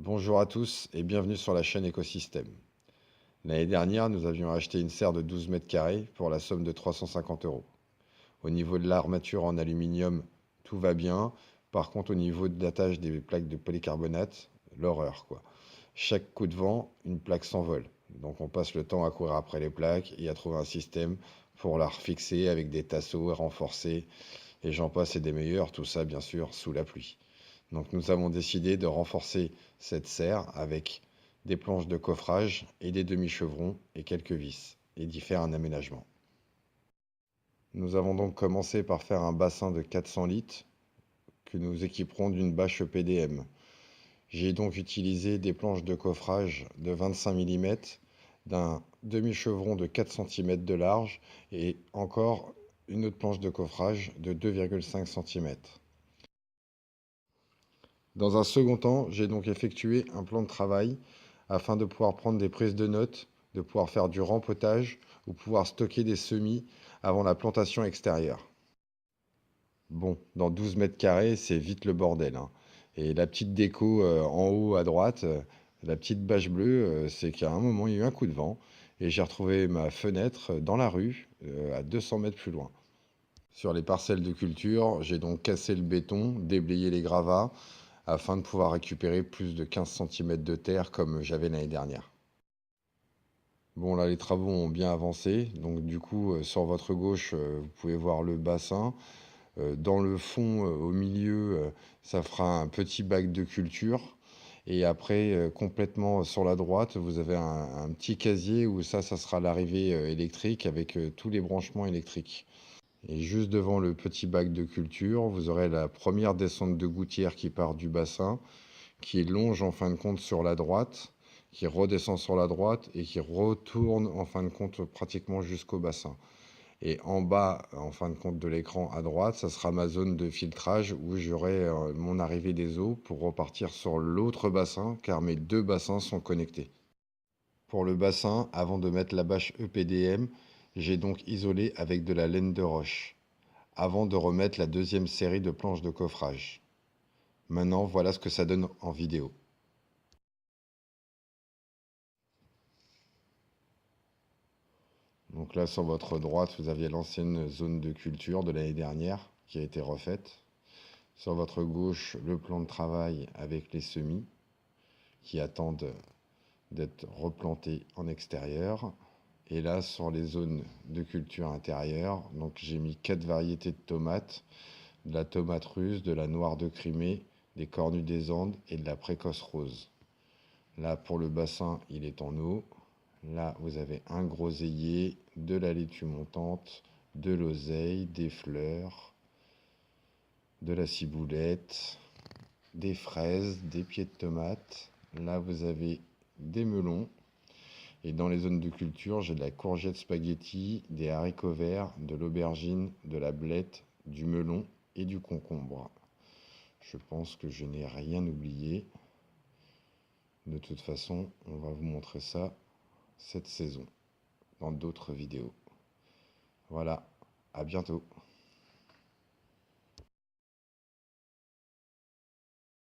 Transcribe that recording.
Bonjour à tous et bienvenue sur la chaîne Écosystème. L'année dernière, nous avions acheté une serre de 12 mètres carrés pour la somme de 350 euros. Au niveau de l'armature en aluminium, tout va bien. Par contre, au niveau de l'attache des plaques de polycarbonate, l'horreur quoi. Chaque coup de vent, une plaque s'envole. Donc on passe le temps à courir après les plaques et à trouver un système pour la refixer avec des tasseaux renforcés et j'en passe et des meilleurs, tout ça bien sûr sous la pluie. Donc nous avons décidé de renforcer cette serre avec des planches de coffrage et des demi-chevrons et quelques vis et d'y faire un aménagement. Nous avons donc commencé par faire un bassin de 400 litres que nous équiperons d'une bâche EPDM. J'ai donc utilisé des planches de coffrage de 25 mm, d'un demi-chevron de 4 cm de large et encore une autre planche de coffrage de 2,5 cm. Dans un second temps, j'ai donc effectué un plan de travail afin de pouvoir prendre des prises de notes, de pouvoir faire du rempotage ou pouvoir stocker des semis avant la plantation extérieure. Bon, dans 12 mètres carrés, c'est vite le bordel, hein. Et la petite déco en haut à droite, la petite bâche bleue, c'est qu'à un moment, il y a eu un coup de vent et j'ai retrouvé ma fenêtre dans la rue, à 200 mètres plus loin. Sur les parcelles de culture, j'ai donc cassé le béton, déblayé les gravats, afin de pouvoir récupérer plus de 15 cm de terre comme j'avais l'année dernière. Bon là les travaux ont bien avancé, donc du coup sur votre gauche vous pouvez voir le bassin. Dans le fond au milieu ça fera un petit bac de culture. Et après complètement sur la droite vous avez un petit casier où ça sera l'arrivée électrique avec tous les branchements électriques. Et juste devant le petit bac de culture, vous aurez la première descente de gouttière qui part du bassin, qui longe en fin de compte sur la droite, qui redescend sur la droite et qui retourne en fin de compte pratiquement jusqu'au bassin. Et en bas, en fin de compte de l'écran à droite, ça sera ma zone de filtrage où j'aurai mon arrivée des eaux pour repartir sur l'autre bassin car mes deux bassins sont connectés. Pour le bassin, avant de mettre la bâche EPDM, j'ai donc isolé avec de la laine de roche, avant de remettre la deuxième série de planches de coffrage. Maintenant, voilà ce que ça donne en vidéo. Donc là, sur votre droite, vous aviez l'ancienne zone de culture de l'année dernière qui a été refaite. Sur votre gauche, le plan de travail avec les semis qui attendent d'être replantés en extérieur. Et là, sur les zones de culture intérieure, donc j'ai mis 4 variétés de tomates, de la tomate russe, de la noire de Crimée, des cornues des Andes et de la précoce rose. Là, pour le bassin, il est en eau. Là, vous avez un groseillier, de la laitue montante, de l'oseille, des fleurs, de la ciboulette, des fraises, des pieds de tomates. Là, vous avez des melons. Et dans les zones de culture, j'ai de la courgette spaghetti, des haricots verts, de l'aubergine, de la blette, du melon et du concombre. Je pense que je n'ai rien oublié. De toute façon, on va vous montrer ça cette saison dans d'autres vidéos. Voilà, à bientôt.